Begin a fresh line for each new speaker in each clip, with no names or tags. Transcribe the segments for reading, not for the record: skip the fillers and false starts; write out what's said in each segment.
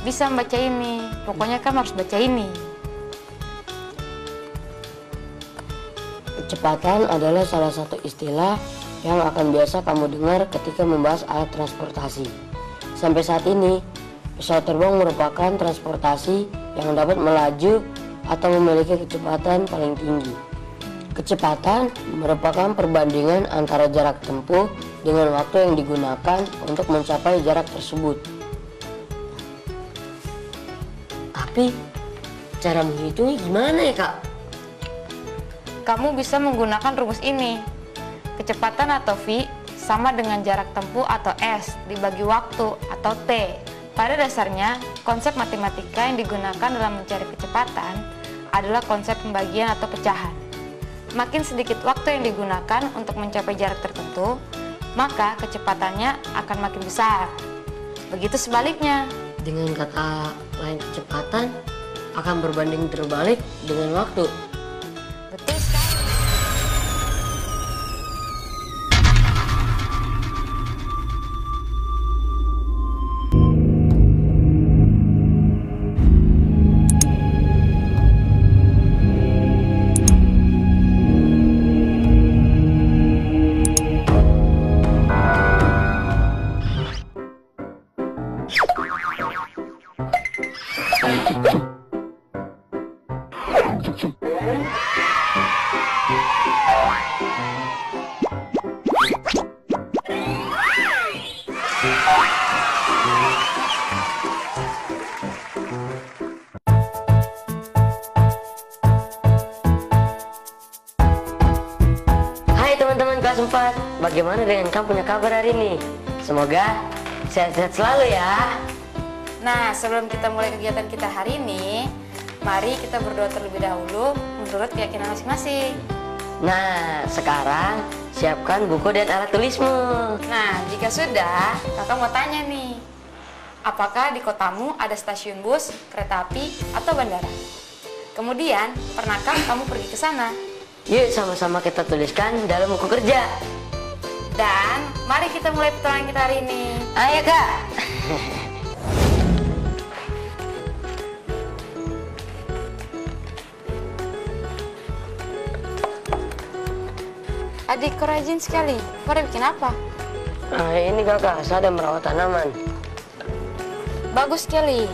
bisa membaca ini. Pokoknya kamu harus baca ini.
Kecepatan adalah salah satu istilah yang akan biasa kamu dengar ketika membahas alat transportasi. Sampai saat ini, pesawat terbang merupakan transportasi yang dapat melaju atau memiliki kecepatan paling tinggi. Kecepatan merupakan perbandingan antara jarak tempuh dengan waktu yang digunakan untuk mencapai jarak tersebut. Tapi, cara menghitungnya gimana ya, Kak?
Kamu bisa menggunakan rumus ini. Kecepatan atau V sama dengan jarak tempuh atau S dibagi waktu atau T. Pada dasarnya, konsep matematika yang digunakan dalam mencari kecepatan adalah konsep pembagian atau pecahan. Makin sedikit waktu yang digunakan untuk mencapai jarak tertentu, maka kecepatannya akan makin besar. Begitu sebaliknya.
Dengan kata lain, kecepatan akan berbanding terbalik dengan waktu.
Betul sekali.
Hai teman-teman kelas 4, bagaimana dengan kamu punya kabar hari ini? Semoga sehat-sehat selalu ya.
Nah, sebelum kita mulai kegiatan kita hari ini, mari kita berdoa terlebih dahulu menurut keyakinan masing-masing.
Nah, sekarang siapkan buku dan alat tulismu.
Nah, jika sudah, kakak mau tanya nih, apakah di kotamu ada stasiun bus, kereta api, atau bandara? Kemudian, pernahkah kamu pergi ke sana?
Yuk sama-sama kita tuliskan dalam buku kerja.
Dan mari kita mulai petualangan kita hari ini.
Ayo Kak.
Adik, kau rajin sekali. Kau udah bikin apa?
Ini kakak, saya ada merawat tanaman.
Bagus sekali.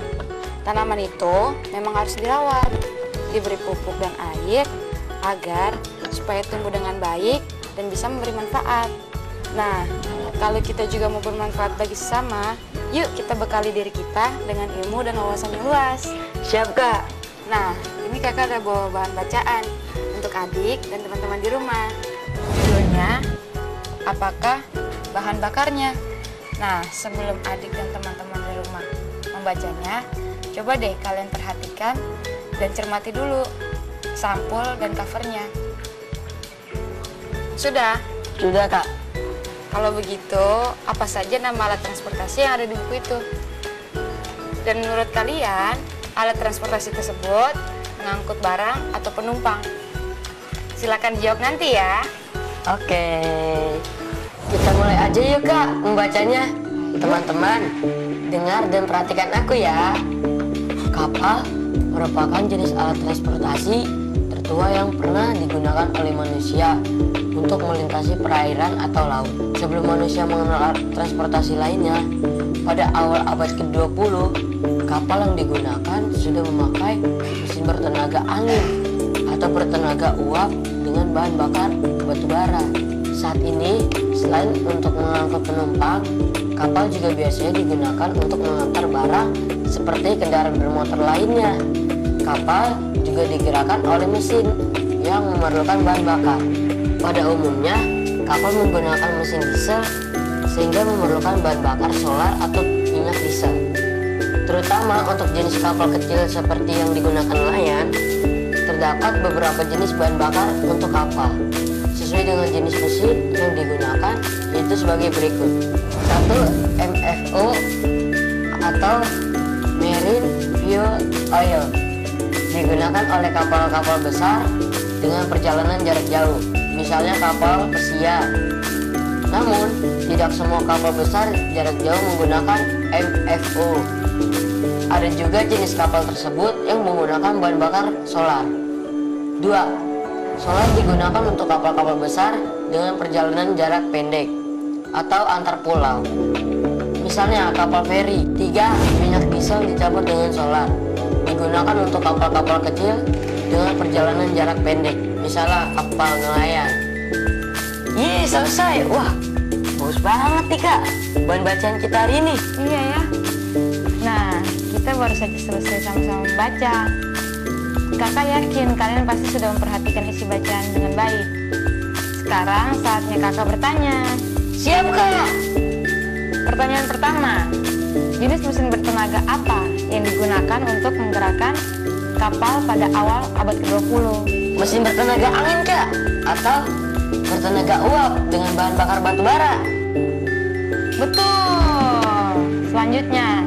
Tanaman itu memang harus dirawat, diberi pupuk dan air, agar supaya tumbuh dengan baik dan bisa memberi manfaat. Nah, kalau kita juga mau bermanfaat bagi sesama, yuk kita bekali diri kita dengan ilmu dan wawasan yang luas.
Siap Kak.
Nah, ini kakak ada bawa bahan bacaan untuk adik dan teman-teman di rumah. Judulnya, apakah bahan bakarnya? Nah, sebelum adik dan teman-teman di rumah membacanya, coba deh kalian perhatikan dan cermati dulu sampul dan covernya. Sudah?
Sudah Kak.
Kalau begitu, apa saja nama alat transportasi yang ada di buku itu? Dan menurut kalian, alat transportasi tersebut mengangkut barang atau penumpang? Silakan jawab nanti ya.
Oke. Kita mulai aja yuk Kak membacanya. Teman-teman, dengar dan perhatikan aku ya. Kapal merupakan jenis alat transportasi tertua yang pernah digunakan oleh manusia untuk melintasi perairan atau laut. Sebelum manusia mengenal alat transportasi lainnya, pada awal abad ke-20, kapal yang digunakan sudah memakai mesin bertenaga angin atau bertenaga uap dengan bahan bakar batu bara. Saat ini, selain untuk mengangkut penumpang, kapal juga biasanya digunakan untuk mengantar barang seperti kendaraan bermotor lainnya. Kapal juga digerakkan oleh mesin yang memerlukan bahan bakar. Pada umumnya, kapal menggunakan mesin diesel sehingga memerlukan bahan bakar solar atau minyak diesel. Terutama untuk jenis kapal kecil seperti yang digunakan nelayan, terdapat beberapa jenis bahan bakar untuk kapal. Sesuai dengan jenis mesin yang digunakan, yaitu sebagai berikut. 1. MFO atau Marine Fuel Oil, digunakan oleh kapal-kapal besar dengan perjalanan jarak jauh, misalnya kapal pesiar. Namun, tidak semua kapal besar jarak jauh menggunakan MFO. Ada juga jenis kapal tersebut yang menggunakan bahan bakar solar. 2. Solar digunakan untuk kapal-kapal besar dengan perjalanan jarak pendek atau antar pulau. Misalnya kapal feri. 3. Minyak diesel dicampur dengan solar. Digunakan untuk kapal-kapal kecil dengan perjalanan jarak pendek. Misalnya kapal nelayan. Yeay, selesai. Wah, bagus banget nih Kak bahan bacaan kita hari ini.
Iya ya. Nah, kita baru saja selesai sama-sama membaca. Kakak yakin kalian pasti sudah memperhatikan isi bacaan dengan baik. Sekarang saatnya kakak bertanya.
Siap Kak.
Pertanyaan pertama, jenis mesin bertenaga apa yang digunakan untuk menggerakkan kapal pada awal abad ke-20?
Mesin bertenaga angin Kak, atau bertenaga uap dengan bahan bakar batu bara?
Betul. Selanjutnya,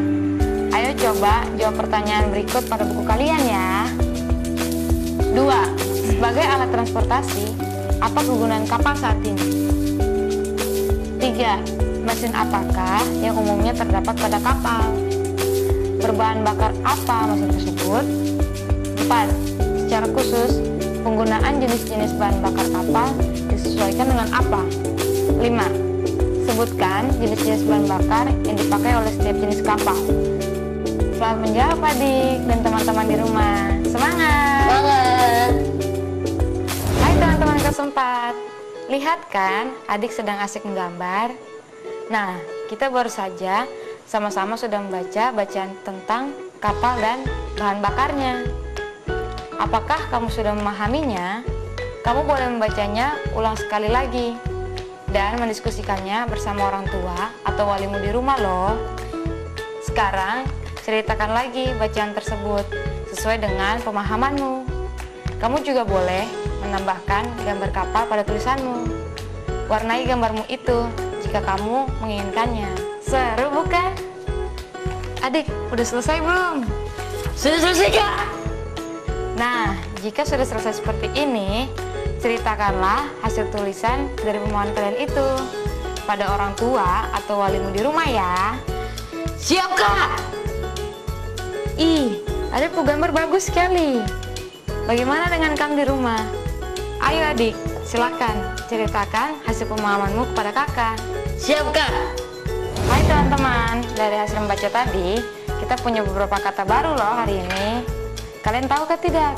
ayo coba jawab pertanyaan berikut pada buku kalian ya. 2. Sebagai alat transportasi, apa kegunaan kapal saat ini? 3. Mesin apakah yang umumnya terdapat pada kapal? Berbahan bakar apa mesin tersebut? 4. Secara khusus, penggunaan jenis-jenis bahan bakar kapal disesuaikan dengan apa? 5. Sebutkan jenis-jenis bahan bakar yang dipakai oleh setiap jenis kapal. Selamat menjawab adik dan teman-teman di rumah. Semangat!
Semangat!
Hai teman-teman kelas 4. Lihat kan adik sedang asik menggambar. Nah, kita baru saja sama-sama sudah membaca bacaan tentang kapal dan bahan bakarnya. Apakah kamu sudah memahaminya? Kamu boleh membacanya ulang sekali lagi dan mendiskusikannya bersama orang tua atau walimu di rumah loh. Sekarang, ceritakan lagi bacaan tersebut sesuai dengan pemahamanmu. Kamu juga boleh menambahkan gambar kapal pada tulisanmu. Warnai gambarmu itu jika kamu menginginkannya. Seru bukan? Adik, udah selesai belum?
Sudah selesai Kak.
Nah, jika sudah selesai seperti ini, ceritakanlah hasil tulisan dari pemahaman kalian itu pada orang tua atau walimu di rumah ya.
Siap Kak.
Ih, adikku gambar bagus sekali. Bagaimana dengan kamu di rumah? Ayo adik, silakan ceritakan hasil pemahamanmu kepada kakak.
Siap Kak.
Hai teman-teman, dari hasil membaca tadi, kita punya beberapa kata baru loh hari ini. Kalian tahu kah tidak?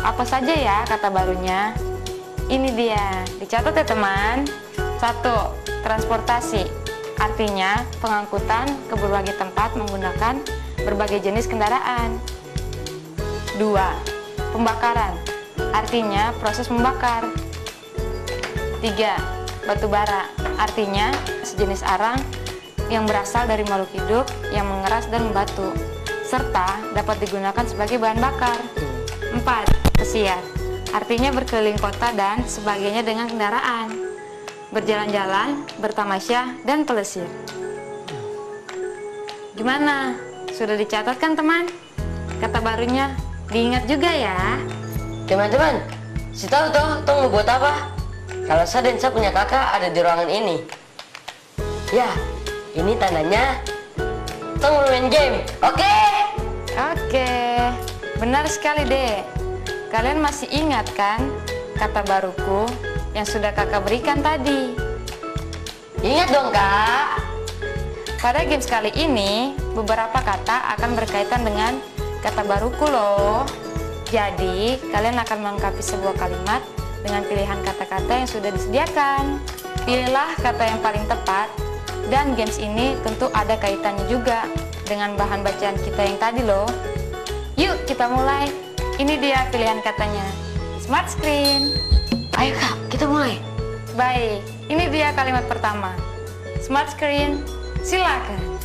Apa saja ya kata barunya? Ini dia, dicatat ya teman. 1. Transportasi, artinya pengangkutan ke berbagai tempat menggunakan berbagai jenis kendaraan. 2. Pembakaran, artinya proses membakar. 3. Batu bara, artinya sejenis arang yang berasal dari makhluk hidup yang mengeras dan membatu, serta dapat digunakan sebagai bahan bakar. 4. Pesiar, artinya berkeliling kota dan sebagainya dengan kendaraan, berjalan-jalan, bertamasya, dan pelesir. Gimana? Sudah dicatat kan teman? Kata barunya diingat juga ya.
Teman-teman, si tahu toh mau buat apa? Kalau saya dan saya punya kakak ada di ruangan ini. Ya, ini tandanya Tong mau main game. Oke?
Oke, benar sekali deh. Kalian masih ingat kan kata baruku yang sudah kakak berikan tadi?
Ingat dong Kak.
Pada games kali ini, beberapa kata akan berkaitan dengan kata baruku loh. Jadi, kalian akan melengkapi sebuah kalimat dengan pilihan kata-kata yang sudah disediakan. Pilihlah kata yang paling tepat, dan games ini tentu ada kaitannya juga dengan bahan bacaan kita yang tadi loh. Yuk kita mulai. Ini dia pilihan katanya. Smart screen.
Ayo Kak, kita mulai.
Baik, ini dia kalimat pertama. Smart screen, silakan.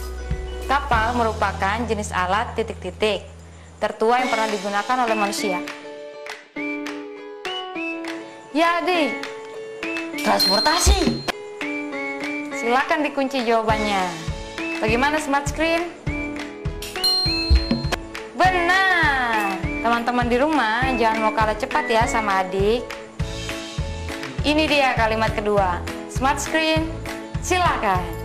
Kapal merupakan jenis alat titik-titik tertua yang pernah digunakan oleh manusia. Ya adik,
Transportasi.
silakan dikunci jawabannya. Bagaimana smart screen? Benar. Teman-teman di rumah jangan mau kalah cepat ya sama adik. Ini dia kalimat kedua. Smart screen, silakan.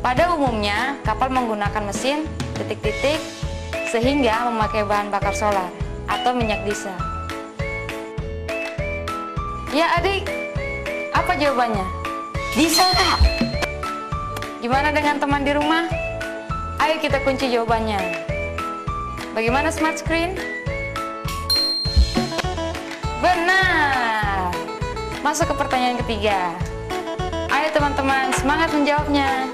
Pada umumnya, kapal menggunakan mesin titik-titik sehingga memakai bahan bakar solar atau minyak diesel. Ya adik, apa jawabannya?
Diesel, Kak.
Gimana dengan teman di rumah? Ayo kita kunci jawabannya. Bagaimana smart screen? Benar. Masuk ke pertanyaan ketiga. Ayo teman-teman, semangat menjawabnya.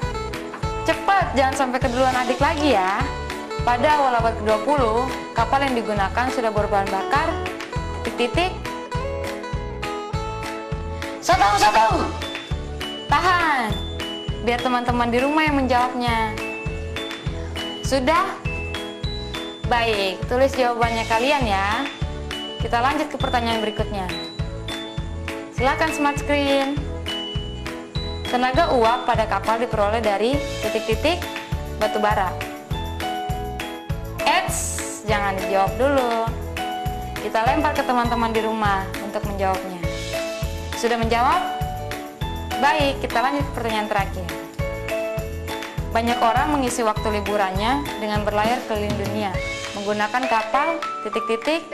Cepat, jangan sampai keduluan adik lagi ya. Pada awal abad ke-20, kapal yang digunakan sudah berbahan bakar titik-titik.
Saya tahu.
Tahan, biar teman-teman di rumah yang menjawabnya. Sudah? Baik, tulis jawabannya kalian ya. Kita lanjut ke pertanyaan berikutnya. Silakan smart screen. Tenaga uap pada kapal diperoleh dari titik-titik batu bara. Eits, jangan dijawab dulu. Kita lempar ke teman-teman di rumah untuk menjawabnya. Sudah menjawab? Baik, kita lanjut ke pertanyaan terakhir. Banyak orang mengisi waktu liburannya dengan berlayar keliling dunia menggunakan kapal titik-titik.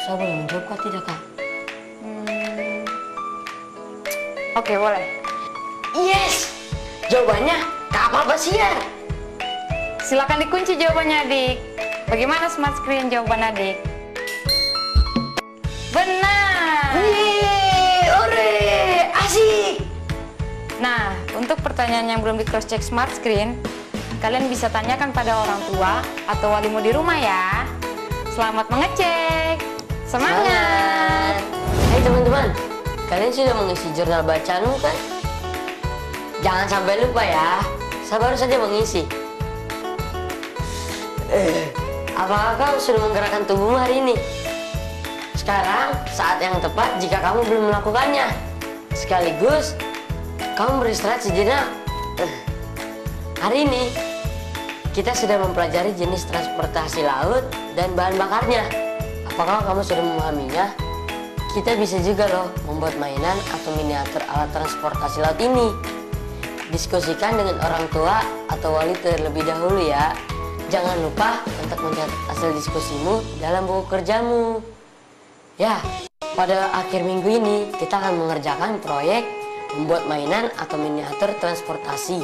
Saya boleh menjawab kok tidak, Kak?
Oke, boleh.
Yes! Jawabannya kapal pesiar.
Silakan dikunci jawabannya adik. Bagaimana smart screen jawaban adik? Benar.
Yeay, ore, asik.
Nah, untuk pertanyaan yang belum di cross check smart screen, kalian bisa tanyakan pada orang tua atau walimu di rumah ya. Selamat mengecek. Semangat.
Hai teman-teman, kalian sudah mengisi jurnal bacaanmu kan? Jangan sampai lupa ya. Saya baru saja mengisi. Apakah kau sudah menggerakkan tubuhmu hari ini? Sekarang saat yang tepat jika kamu belum melakukannya. Sekaligus kamu beristirahat sejenak. Hari ini kita sudah mempelajari jenis transportasi laut dan bahan bakarnya. Apakah kamu sudah memahaminya? Kita bisa juga loh membuat mainan atau miniatur alat transportasi laut ini. Diskusikan dengan orang tua atau wali terlebih dahulu ya. Jangan lupa untuk mencatat hasil diskusimu dalam buku kerjamu. Ya, pada akhir minggu ini kita akan mengerjakan proyek membuat mainan atau miniatur transportasi.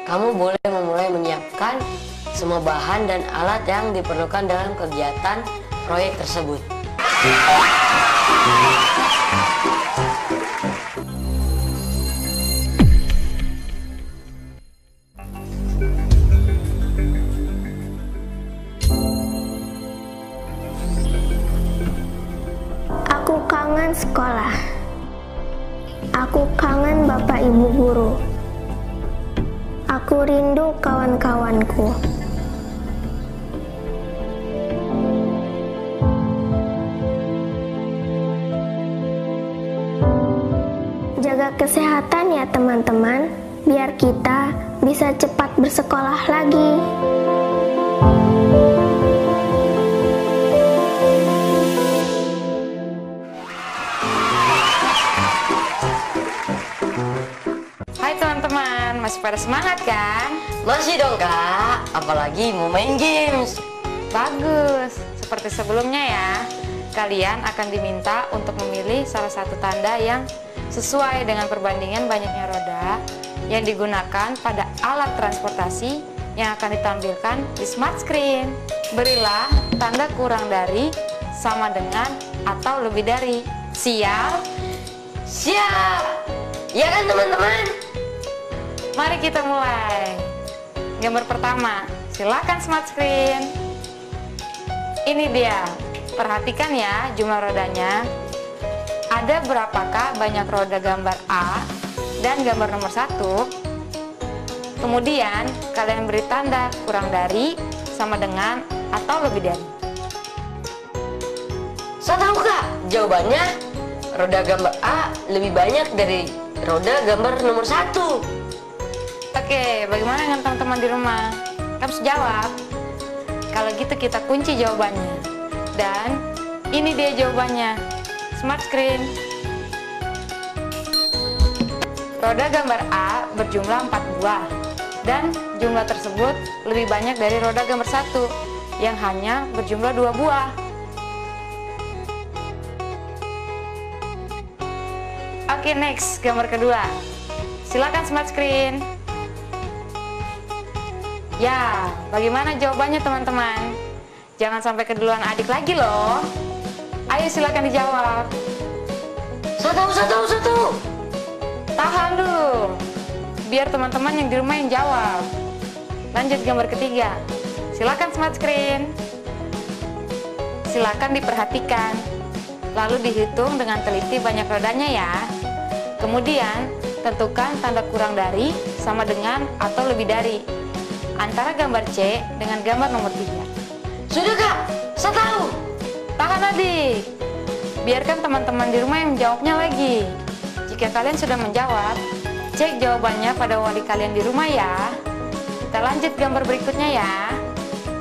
Kamu boleh memulai menyiapkan semua bahan dan alat yang diperlukan dalam kegiatan proyek tersebut.
Aku kangen sekolah. Aku kangen Bapak Ibu guru. Aku rindu kawan-kawanku. Jaga kesehatan ya teman-teman, biar kita bisa cepat bersekolah lagi.
Hai teman-teman, masih pada semangat kan?
Masih dong kak, apalagi mau main games.
Bagus, seperti sebelumnya ya. Kalian akan diminta untuk memilih salah satu tanda yang sesuai dengan perbandingan banyaknya roda yang digunakan pada alat transportasi yang akan ditampilkan di smart screen. Berilah tanda kurang dari, sama dengan, atau lebih dari. Siap?
Siap! Ya kan teman-teman?
Mari kita mulai. Gambar pertama, silakan smart screen. Ini dia. Perhatikan ya jumlah rodanya. Ada berapakah banyak roda gambar A dan gambar nomor 1? Kemudian kalian beri tanda kurang dari, sama dengan, atau lebih dari.
Saya tahu kak, jawabannya roda gambar A lebih banyak dari roda gambar nomor 1.
Oke, bagaimana dengan teman-teman di rumah? Kamu harus jawab. Kalau gitu kita kunci jawabannya. Dan ini dia jawabannya. Smart screen. Roda gambar A berjumlah 4 buah Dan jumlah tersebut lebih banyak dari roda gambar 1 yang hanya berjumlah 2 buah. Oke, next, gambar kedua. Silakan smart screen. Ya, bagaimana jawabannya teman-teman? Jangan sampai keduluan adik lagi loh. Ayo silakan dijawab.
Satu.
Tahan dulu, biar teman-teman yang di rumah yang jawab. Lanjut gambar ketiga. Silakan smart screen. Silakan diperhatikan, lalu dihitung dengan teliti banyak rodanya ya. Kemudian tentukan tanda kurang dari sama dengan atau lebih dari antara gambar C dengan gambar nomor 3.
Sudah kak, saya tahu.
Tahan adik, biarkan teman-teman di rumah yang menjawabnya lagi. Jika kalian sudah menjawab, cek jawabannya pada wali kalian di rumah ya. Kita lanjut gambar berikutnya ya.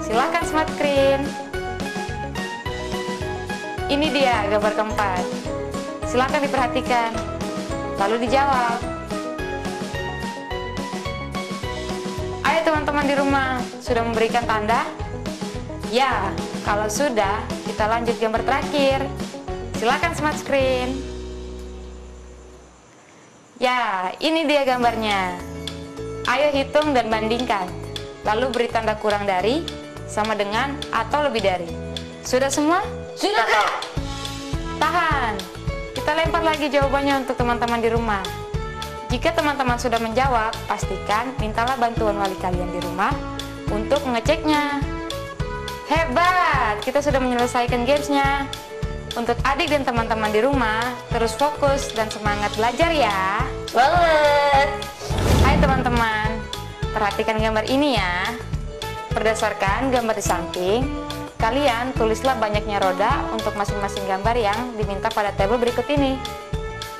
Silakan smart screen. Ini dia gambar keempat. Silakan diperhatikan, lalu dijawab. Ayo teman-teman di rumah, sudah memberikan tanda? Ya, kalau sudah, kita lanjut gambar terakhir. Silakan smart screen. Ya, ini dia gambarnya. Ayo hitung dan bandingkan. Lalu beri tanda kurang dari, sama dengan, atau lebih dari. Sudah semua?
Sudah kak.
Tahan. Kita lempar lagi jawabannya untuk teman-teman di rumah. Jika teman-teman sudah menjawab, pastikan mintalah bantuan wali kalian di rumah untuk mengeceknya. Hebat, kita sudah menyelesaikan gamesnya. Untuk adik dan teman-teman di rumah, terus fokus dan semangat belajar ya.
Banget.
Hai teman-teman, perhatikan gambar ini ya. Berdasarkan gambar di samping, kalian tulislah banyaknya roda untuk masing-masing gambar yang diminta pada tabel berikut ini.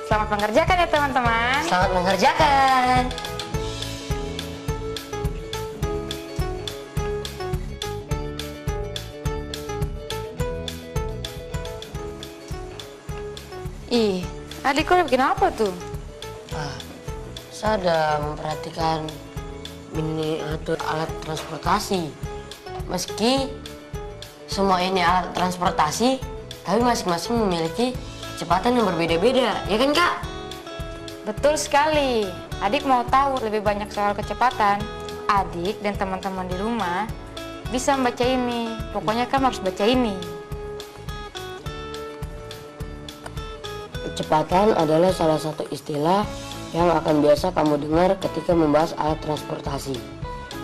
Selamat mengerjakan ya teman-teman.
Selamat mengerjakan.
Ih, adikku udah bikin apa tuh?
Saya ada memperhatikan miniatur alat transportasi. Meski semua ini alat transportasi, tapi masing-masing memiliki kecepatan yang berbeda-beda, ya kan kak?
Betul sekali. Adik mau tahu lebih banyak soal kecepatan? Adik dan teman-teman di rumah bisa membaca ini. Pokoknya kamu harus baca ini.
Kecepatan adalah salah satu istilah yang akan biasa kamu dengar ketika membahas alat transportasi.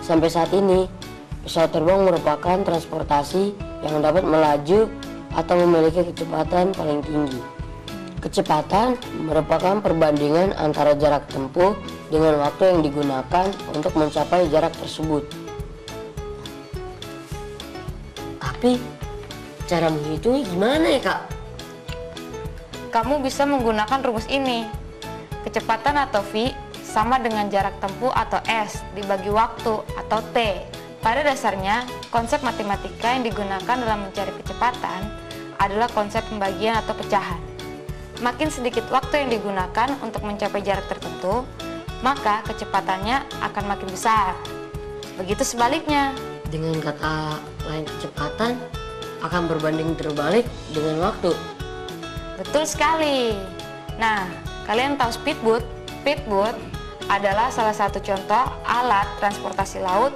Sampai saat ini, pesawat terbang merupakan transportasi yang dapat melaju atau memiliki kecepatan paling tinggi. Kecepatan merupakan perbandingan antara jarak tempuh dengan waktu yang digunakan untuk mencapai jarak tersebut. Tapi, cara menghitungnya gimana ya kak?
Kamu bisa menggunakan rumus ini. Kecepatan atau V sama dengan jarak tempuh atau S dibagi waktu atau T. Pada dasarnya, konsep matematika yang digunakan dalam mencari kecepatan adalah konsep pembagian atau pecahan. Makin sedikit waktu yang digunakan untuk mencapai jarak tertentu, maka kecepatannya akan makin besar. Begitu sebaliknya.
Dengan kata lain, kecepatan akan berbanding terbalik dengan waktu.
Betul sekali. Nah, kalian tahu speedboat? Speedboat adalah salah satu contoh alat transportasi laut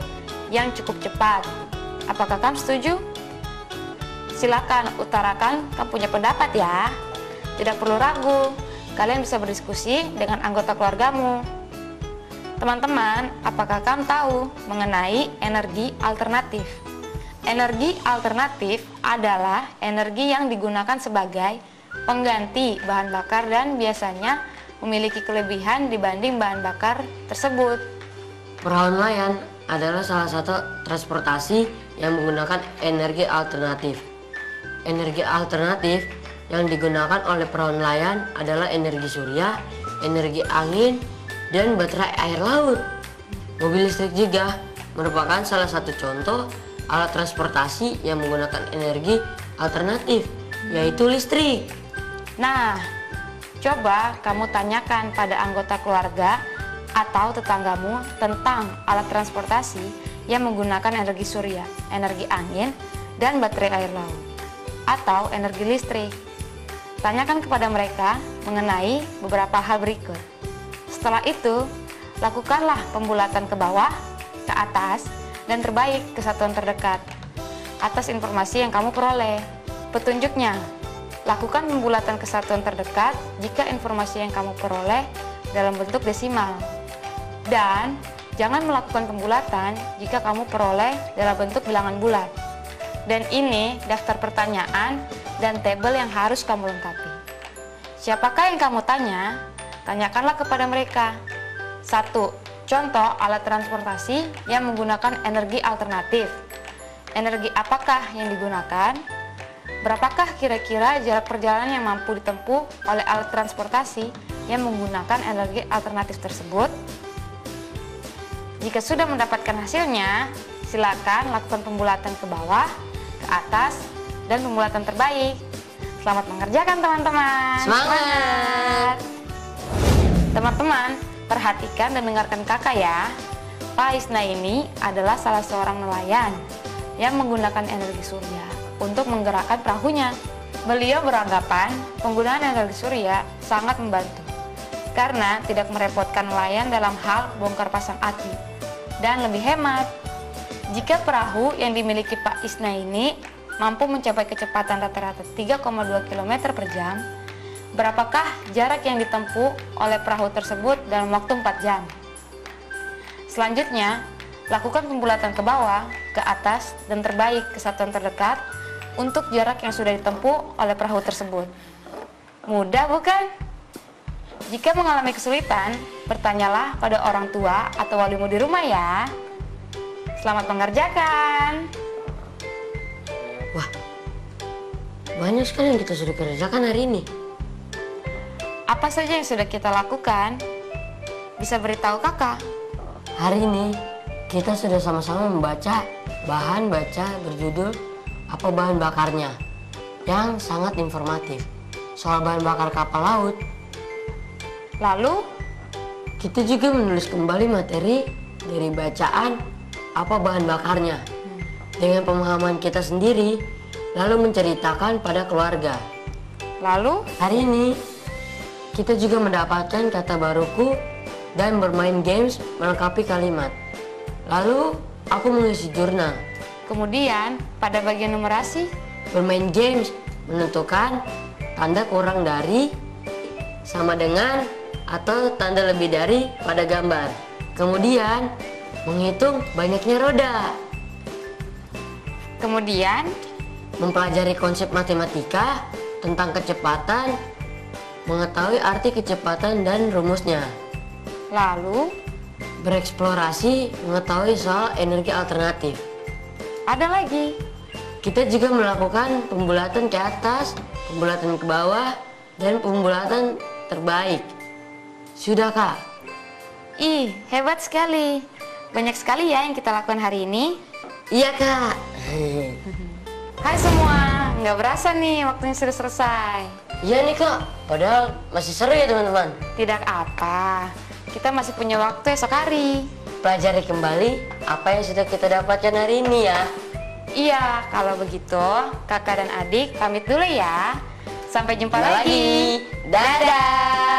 yang cukup cepat. Apakah kamu setuju? Silakan utarakan kamu punya pendapat ya. Tidak perlu ragu, kalian bisa berdiskusi dengan anggota keluargamu. Teman-teman, apakah kamu tahu mengenai energi alternatif? Energi alternatif adalah energi yang digunakan sebagai pengganti bahan bakar dan biasanya memiliki kelebihan dibanding bahan bakar tersebut.
Perahu nelayan adalah salah satu transportasi yang menggunakan energi alternatif. Energi alternatif yang digunakan oleh perahu nelayan adalah energi surya, energi angin, dan baterai air laut. Mobil listrik juga merupakan salah satu contoh alat transportasi yang menggunakan energi alternatif, yaitu listrik.
Nah, coba kamu tanyakan pada anggota keluarga, atau tetanggamu tentang alat transportasi yang menggunakan energi surya, energi angin, dan baterai air laut, atau energi listrik. Tanyakan kepada mereka mengenai beberapa hal berikut. Setelah itu, lakukanlah pembulatan ke bawah, ke atas, dan terbaik ke satuan terdekat atas informasi yang kamu peroleh. Petunjuknya, lakukan pembulatan ke satuan terdekat jika informasi yang kamu peroleh dalam bentuk desimal. Dan jangan melakukan pembulatan jika kamu peroleh dalam bentuk bilangan bulat. Dan ini daftar pertanyaan dan tabel yang harus kamu lengkapi. Siapakah yang kamu tanya? Tanyakanlah kepada mereka. 1. Contoh alat transportasi yang menggunakan energi alternatif. Energi apakah yang digunakan? Berapakah kira-kira jarak perjalanan yang mampu ditempuh oleh alat transportasi yang menggunakan energi alternatif tersebut? Jika sudah mendapatkan hasilnya, silakan lakukan pembulatan ke bawah, ke atas, dan pembulatan terbaik. Selamat mengerjakan teman-teman.
Semangat!
Teman-teman, perhatikan dan dengarkan kakak ya. Pak Isna ini adalah salah seorang nelayan yang menggunakan energi surya untuk menggerakkan perahunya. Beliau beranggapan penggunaan energi surya sangat membantu karena tidak merepotkan nelayan dalam hal bongkar pasang aki dan lebih hemat. Jika perahu yang dimiliki Pak Isna ini mampu mencapai kecepatan rata-rata 3,2 km per jam, berapakah jarak yang ditempuh oleh perahu tersebut dalam waktu 4 jam? Selanjutnya, lakukan pembulatan ke bawah, ke atas, dan terbaik ke satuan terdekat untuk jarak yang sudah ditempuh oleh perahu tersebut. Mudah bukan? Jika mengalami kesulitan, bertanyalah pada orang tua atau walimu di rumah ya. Selamat mengerjakan.
Wah, banyak sekali yang kita sudah kerjakan hari ini.
Apa saja yang sudah kita lakukan? Bisa beritahu kakak?
Hari ini kita sudah sama-sama membaca bahan baca berjudul Apa Bahan Bakarnya yang sangat informatif soal bahan bakar kapal laut.
Lalu,
Kita juga menulis kembali materi dari bacaan Apa Bahan Bakarnya dengan pemahaman kita sendiri, lalu menceritakan pada keluarga.
lalu
Hari ini kita juga mendapatkan kata baruku dan bermain games melengkapi kalimat. Lalu aku mengisi jurnal.
kemudian pada bagian numerasi,
Bermain games menentukan tanda kurang dari, sama dengan, atau tanda lebih dari pada gambar. Kemudian menghitung banyaknya roda.
kemudian
Mempelajari konsep matematika tentang kecepatan, mengetahui arti kecepatan dan rumusnya.
lalu
Bereksplorasi mengetahui soal energi alternatif.
ada lagi.
Kita juga melakukan pembulatan ke atas, pembulatan ke bawah, dan pembulatan terbaik. Sudah kak?
Ih, hebat sekali. Banyak sekali ya yang kita lakukan hari ini.
Iya kak.
Hai semua, nggak berasa nih waktunya sudah selesai.
Iya nih kak, padahal masih seru ya teman-teman.
Tidak apa, kita masih punya waktu esok hari.
Pelajari kembali apa yang sudah kita dapatkan hari ini ya.
Iya, kalau begitu kakak dan adik pamit dulu ya. Sampai jumpa
Jumpa
lagi.
lagi. Dadah.